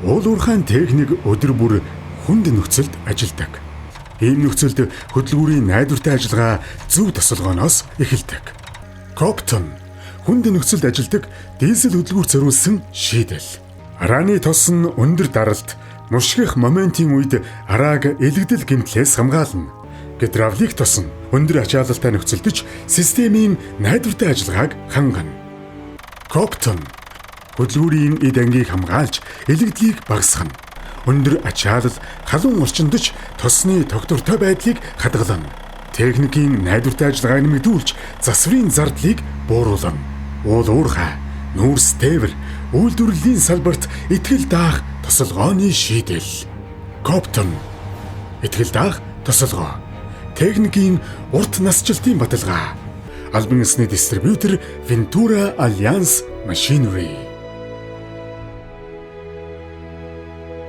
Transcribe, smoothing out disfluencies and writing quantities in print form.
Уул уурхайн техник өдөр бүр хүнд нөхцөлд ажилладаг. Ийм нөхцөлд хөдөлгүүрийн найдвартай ажиллагаа зөв тосолгооноос эхэлдэг. Коптон хүнд нөхцөлд ажилладаг дизель хөдөлгүүрт зориулсан шийдэл. Арааны тос нь өндөр даралт, мушгих моментийн үед арааг элэгдэл гэмтлээс хамгаална. Гидравлик тос нь өндөр ачаалалтай нөхцөлдөж системийн найдвартай ажиллагааг хангана. Коптон хөдөлгүүрийн эд ангийг хамгаалж элэгдлийг багасгана. Өндөр ачаалал халуун орчиндж тосны тогтвортой байдлыг хадгална. Техникийн найдвартай ажиллагааг нэмэгдүүлж засварын зардлыг бууруулна. Уул уурхай, нүүрс тээвэр, үйлдвэрлэлийн салбарт итгэл даах тосолгооны шийдэл. Коптон итгэл даах тосолгоо. Техникийн урт насжилтын баталгаа. Албан ёсны дистрибьютор Ventura Alliance Machinery.